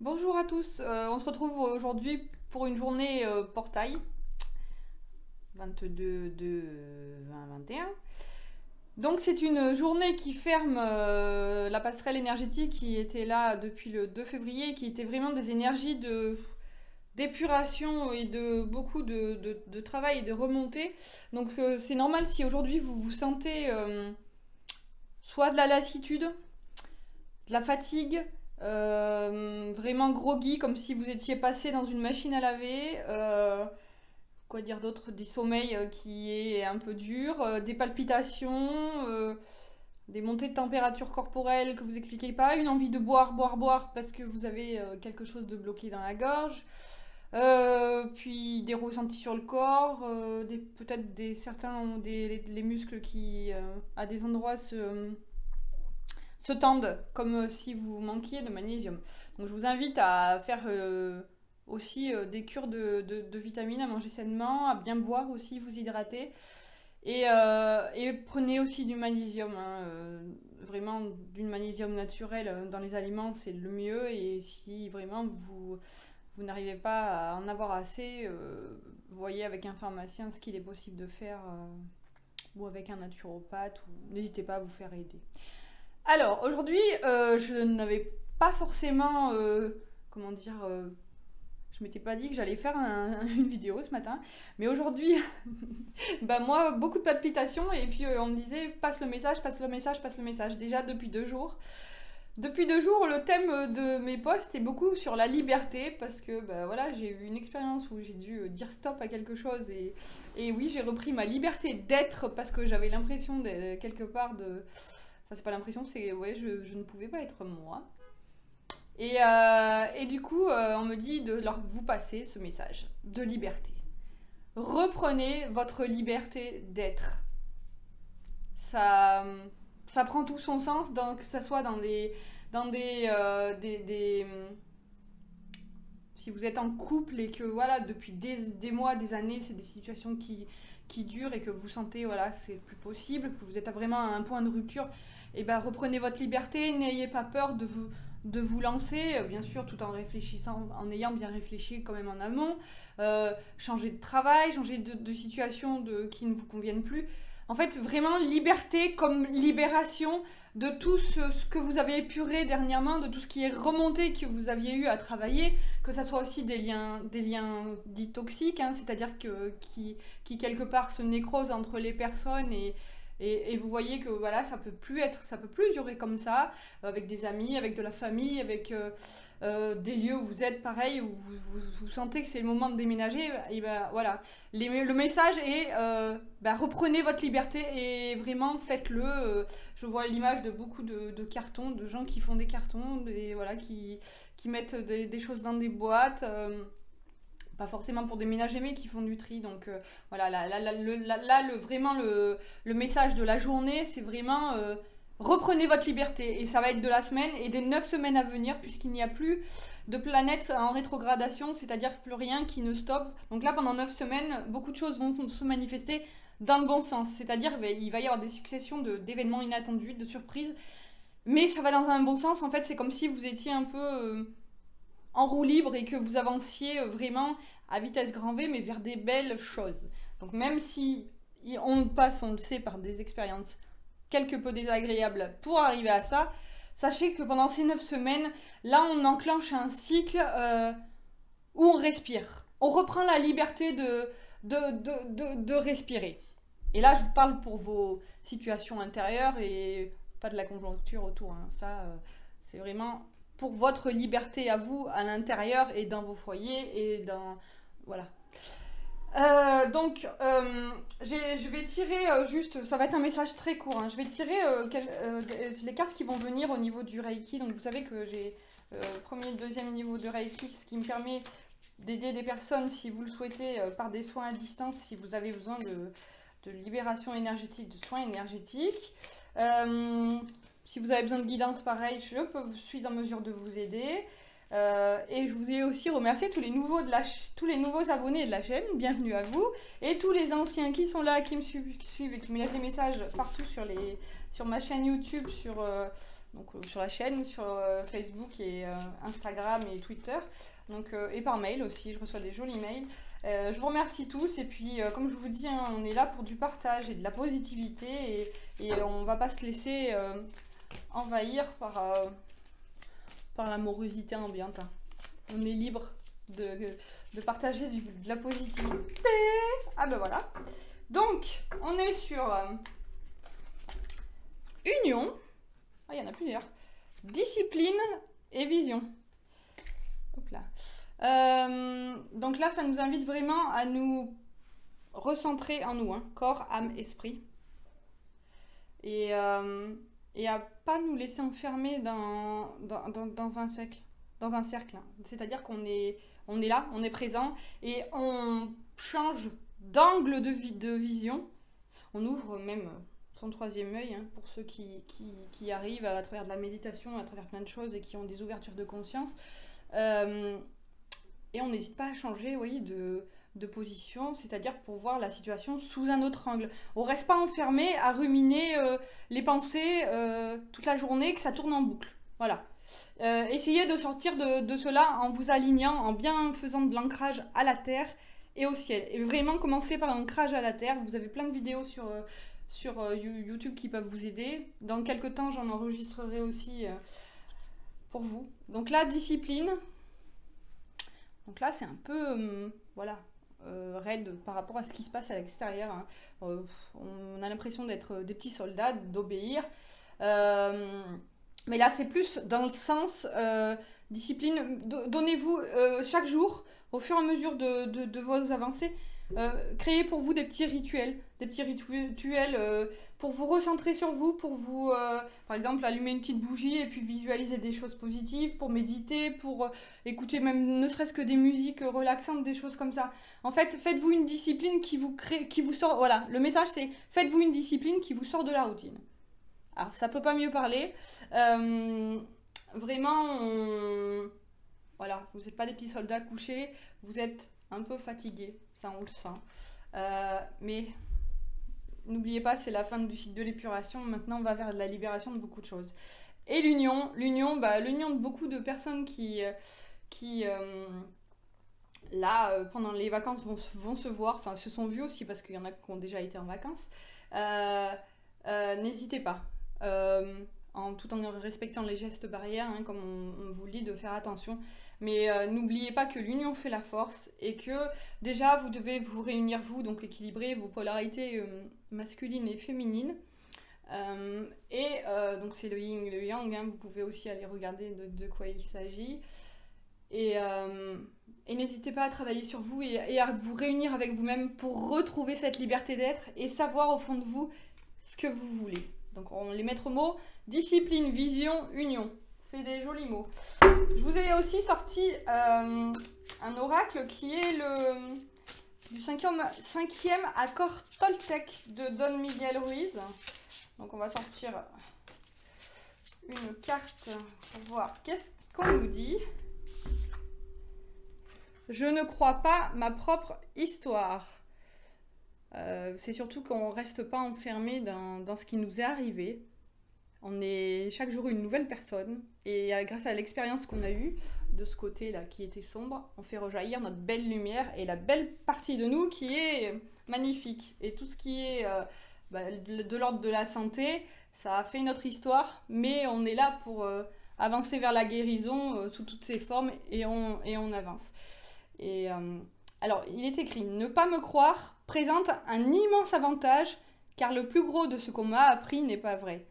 Bonjour à tous, on se retrouve aujourd'hui pour une journée portail 22 de 2021. Donc c'est une journée qui ferme la passerelle énergétique qui était là depuis le 2 février, qui était vraiment des énergies d'épuration et de beaucoup de travail et de remontée. Donc c'est normal si aujourd'hui vous vous sentez soit de la lassitude, de la fatigue, vraiment groggy, comme si vous étiez passé dans une machine à laver. Quoi dire d'autre? Des sommeils qui est un peu dur, des palpitations, des montées de température corporelle que vous expliquez pas, une envie de boire parce que vous avez quelque chose de bloqué dans la gorge. Puis des ressentis sur le corps, peut-être les muscles qui à des endroits se tendent comme si vous manquiez de magnésium. Donc je vous invite à faire aussi des cures de vitamines, à manger sainement, à bien boire aussi, vous hydrater. Et prenez aussi du magnésium, hein, vraiment du magnésium naturel dans les aliments, c'est le mieux. Et si vraiment vous n'arrivez pas à en avoir assez, voyez avec un pharmacien ce qu'il est possible de faire, ou avec un naturopathe, ou n'hésitez pas à vous faire aider. Alors, aujourd'hui, je n'avais pas forcément, comment dire, je m'étais pas dit que j'allais faire une vidéo ce matin, mais aujourd'hui, bah moi, beaucoup de palpitations, et puis on me disait, passe le message, passe le message, passe le message, déjà depuis 2 jours. Depuis 2 jours, le thème de mes posts est beaucoup sur la liberté, parce que bah, voilà, j'ai eu une expérience où j'ai dû dire stop à quelque chose, et oui, j'ai repris ma liberté d'être, parce que j'avais l'impression de, quelque part de... Enfin, c'est pas l'impression, c'est ouais, je ne pouvais pas être moi. Et du coup, on me dit de leur vous passer ce message de liberté. Reprenez votre liberté d'être. Ça, ça prend tout son sens, que ce soit dans des si vous êtes en couple et que voilà depuis des mois, des années, c'est des situations qui durent et que vous sentez voilà c'est plus possible, que vous êtes vraiment à un point de rupture, et ben reprenez votre liberté, n'ayez pas peur de vous lancer, bien sûr tout en réfléchissant, en ayant bien réfléchi quand même en amont, changer de travail, changer de situation qui ne vous conviennent plus. En fait, vraiment liberté comme libération de tout ce que vous avez épuré dernièrement, de tout ce qui est remonté que vous aviez eu à travailler, que ça soit aussi des liens dits toxiques, hein, c'est-à-dire qui quelque part se nécrosent entre les personnes, et vous voyez que voilà, ça peut plus durer comme ça, avec des amis, avec de la famille, avec des lieux où vous êtes pareil, où vous sentez que c'est le moment de déménager, et ben voilà. Le message est reprenez votre liberté et vraiment faites-le. Je vois l'image de beaucoup de cartons, de gens qui font des cartons, voilà, qui mettent des choses dans des boîtes. Pas forcément pour déménager, mais qui font du tri. Donc voilà, vraiment le message de la journée, c'est vraiment reprenez votre liberté. Et ça va être de la semaine et des 9 semaines à venir, puisqu'il n'y a plus de planète en rétrogradation, c'est-à-dire plus rien qui ne stoppe. Donc là, pendant 9 semaines, beaucoup de choses vont se manifester dans le bon sens. C'est-à-dire il va y avoir des successions d'événements inattendus, de surprises. Mais ça va dans un bon sens. En fait, c'est comme si vous étiez un peu en roue libre et que vous avanciez vraiment à vitesse grand V, mais vers des belles choses. Donc même si on passe, on le sait, par des expériences quelque peu désagréables pour arriver à ça, sachez que pendant ces 9 semaines, là on enclenche un cycle où on respire. On reprend la liberté de respirer. Et là, je vous parle pour vos situations intérieures et pas de la conjoncture autour, hein. Ça, c'est vraiment pour votre liberté à vous, à l'intérieur et dans vos foyers et dans... Voilà. Je vais tirer juste, ça va être un message très court, hein. Je vais tirer les cartes qui vont venir au niveau du Reiki. Donc vous savez que j'ai premier et deuxième niveau de Reiki, ce qui me permet d'aider des personnes, si vous le souhaitez, par des soins à distance, si vous avez besoin de libération énergétique, de soins énergétiques. Si vous avez besoin de guidance, pareil, je suis en mesure de vous aider. Et je vous ai aussi remercié tous les nouveaux abonnés de la chaîne, bienvenue à vous, et tous les anciens qui sont là, qui me suivent et qui me laissent des messages partout sur ma chaîne YouTube, donc sur la chaîne, sur Facebook et Instagram et Twitter, donc, et par mail aussi, je reçois des jolis mails. Je vous remercie tous et puis comme je vous dis, hein, on est là pour du partage et de la positivité et on ne va pas se laisser envahir par la morosité ambiante. Hein. On est libre de partager de la positivité. Ah ben voilà. Donc, on est sur union. Ah, il y en a plusieurs. Discipline et vision. Hop là. Donc là, ça nous invite vraiment à nous recentrer en nous, hein, corps, âme, esprit. Et à pas nous laisser enfermer dans un cercle. Hein. C'est-à-dire qu'on est là, on est présent et on change d'angle de vision. On ouvre même son troisième œil, hein, pour ceux qui arrivent à travers de la méditation, à travers plein de choses et qui ont des ouvertures de conscience. Et on n'hésite pas à changer, oui, de position, c'est-à-dire pour voir la situation sous un autre angle. On reste pas enfermé à ruminer les pensées toute la journée, que ça tourne en boucle. Voilà. Essayez de sortir de cela en vous alignant, en bien faisant de l'ancrage à la terre et au ciel. Et vraiment commencer par l'ancrage à la terre. Vous avez plein de vidéos sur YouTube qui peuvent vous aider. Dans quelques temps, j'en enregistrerai aussi pour vous. Donc là, discipline. Donc là, c'est un peu, voilà, raide par rapport à ce qui se passe à l'extérieur. Hein. On a l'impression d'être des petits soldats, d'obéir. Mais là, c'est plus dans le sens discipline. Donnez-vous chaque jour, au fur et à mesure de vos avancées, créez pour vous des petits rituels pour vous recentrer sur vous, pour vous, par exemple, allumer une petite bougie et puis visualiser des choses positives, pour méditer, pour écouter même ne serait-ce que des musiques relaxantes, des choses comme ça. En fait, faites-vous une discipline qui vous sort. Voilà, le message c'est faites-vous une discipline qui vous sort de la routine. Alors, ça peut pas mieux parler. Vraiment, voilà, vous n'êtes pas des petits soldats couchés, vous êtes un peu fatigués, ça on le sent. Mais n'oubliez pas, c'est la fin du cycle de l'épuration. Maintenant, on va vers la libération de beaucoup de choses. Et l'union de beaucoup de personnes qui là, pendant les vacances, vont se voir, enfin, se sont vues aussi parce qu'il y en a qui ont déjà été en vacances. N'hésitez pas. Tout en respectant les gestes barrières, hein, comme on vous le dit, de faire attention. Mais n'oubliez pas que l'union fait la force et que déjà vous devez vous réunir, vous, donc équilibrer vos polarités masculines et féminines. Donc c'est le yin et le yang, hein, vous pouvez aussi aller regarder de quoi il s'agit. Et n'hésitez pas à travailler sur vous et à vous réunir avec vous-même pour retrouver cette liberté d'être et savoir au fond de vous ce que vous voulez. Donc les maîtres mots, discipline, vision, union. C'est des jolis mots. Je vous ai aussi sorti un oracle qui est du cinquième accord Toltec de Don Miguel Ruiz. Donc on va sortir une carte pour voir qu'est-ce qu'on nous dit. Je ne crois pas ma propre histoire. C'est surtout qu'on ne reste pas enfermé dans ce qui nous est arrivé. On est chaque jour une nouvelle personne. Et grâce à l'expérience qu'on a eue de ce côté-là qui était sombre, on fait rejaillir notre belle lumière et la belle partie de nous qui est magnifique. Et tout ce qui est de l'ordre de la santé, ça a fait notre histoire. Mais on est là pour avancer vers la guérison sous toutes ses formes et on avance. Alors, il est écrit « Ne pas me croire présente un immense avantage, car le plus gros de ce qu'on m'a appris n'est pas vrai.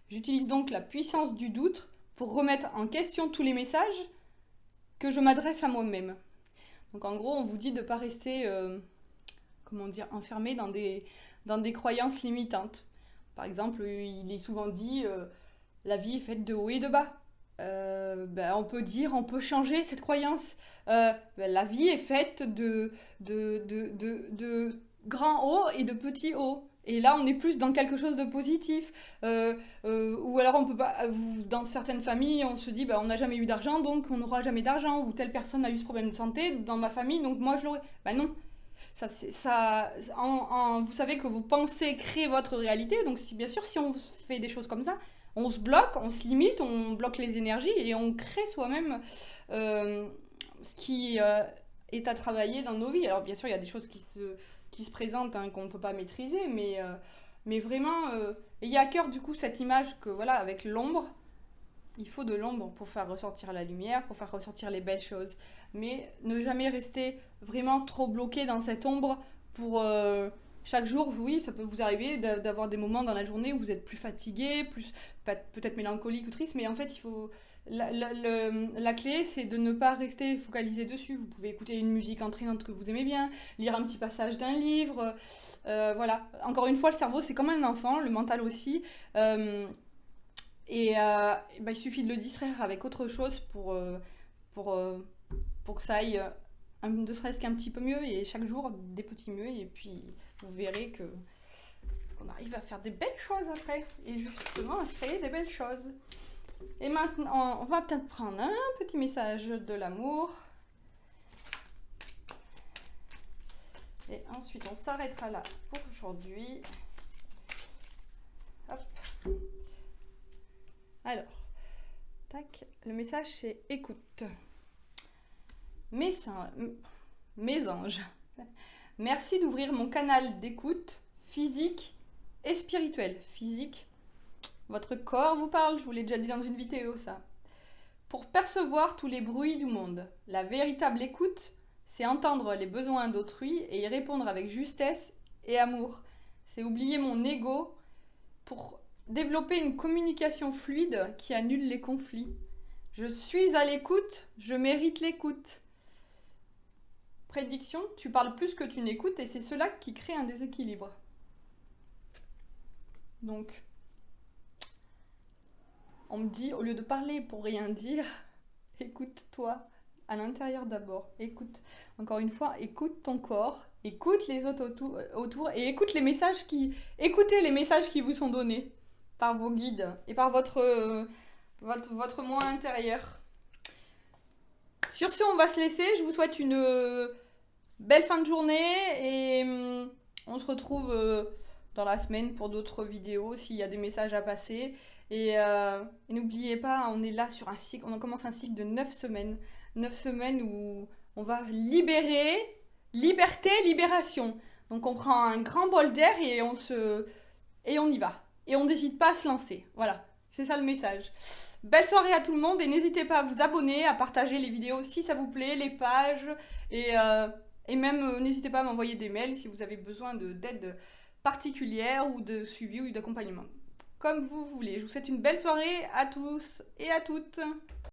J'utilise donc la puissance du doute pour remettre en question tous les messages que je m'adresse à moi-même. » Donc en gros, on vous dit de ne pas rester enfermé dans des croyances limitantes. Par exemple, il est souvent dit la vie est faite de haut et de bas. On peut changer cette croyance. La vie est faite de grands hauts et de petits hauts. Et là, on est plus dans quelque chose de positif. Ou alors, on peut pas. Dans certaines familles, on se dit, on n'a jamais eu d'argent, donc on n'aura jamais d'argent. Ou telle personne a eu ce problème de santé dans ma famille, donc moi je l'aurai. Non. Vous savez que vos pensées créent votre réalité. Donc, bien sûr, si on fait des choses comme ça, on se bloque, on se limite, on bloque les énergies et on crée soi-même ce qui est à travailler dans nos vies. Alors bien sûr, il y a des choses qui se présentent hein, qu'on ne peut pas maîtriser, mais vraiment, ayez à cœur du coup cette image que voilà, avec l'ombre, il faut de l'ombre pour faire ressortir la lumière, pour faire ressortir les belles choses. Mais ne jamais rester vraiment trop bloqué dans cette ombre pour chaque jour. Oui, ça peut vous arriver d'avoir des moments dans la journée où vous êtes plus fatigué, plus peut-être mélancolique ou triste, mais en fait, il faut. La clé, c'est de ne pas rester focalisé dessus. Vous pouvez écouter une musique entraînante que vous aimez bien, lire un petit passage d'un livre. Voilà. Encore une fois, le cerveau, c'est comme un enfant, le mental aussi. Il suffit de le distraire avec autre chose pour, euh, pour que ça aille ne serait-ce qu'un petit peu mieux et chaque jour des petits mieux et puis vous verrez qu'on arrive à faire des belles choses après et justement à se créer des belles choses. Et maintenant, on va peut-être prendre un petit message de l'amour. Et ensuite, on s'arrêtera là pour aujourd'hui. Hop. Alors, tac, le message c'est écoute. Mes anges, merci d'ouvrir mon canal d'écoute physique et spirituel. Physique, votre corps vous parle, je vous l'ai déjà dit dans une vidéo ça. Pour percevoir tous les bruits du monde, la véritable écoute, c'est entendre les besoins d'autrui et y répondre avec justesse et amour. C'est oublier mon ego pour développer une communication fluide qui annule les conflits. Je suis à l'écoute, je mérite l'écoute. Prédiction, tu parles plus que tu n'écoutes et c'est cela qui crée un déséquilibre. Donc, on me dit, au lieu de parler pour rien dire, écoute-toi à l'intérieur d'abord. Écoute, encore une fois, écoute ton corps, écoute les autres autour et écoutez les messages qui vous sont donnés par vos guides et par votre moi intérieur. Sur ce, on va se laisser. Je vous souhaite une belle fin de journée et on se retrouve dans la semaine pour d'autres vidéos s'il y a des messages à passer. Et n'oubliez pas, on est là sur un cycle, on commence un cycle de 9 semaines. 9 semaines où on va libérer, liberté, libération. Donc on prend un grand bol d'air et on y va. Et on n'hésite pas à se lancer. Voilà, c'est ça le message. Belle soirée à tout le monde et n'hésitez pas à vous abonner, à partager les vidéos si ça vous plaît, les pages et même n'hésitez pas à m'envoyer des mails si vous avez besoin d'aide particulière ou de suivi ou d'accompagnement. Comme vous voulez. Je vous souhaite une belle soirée à tous et à toutes.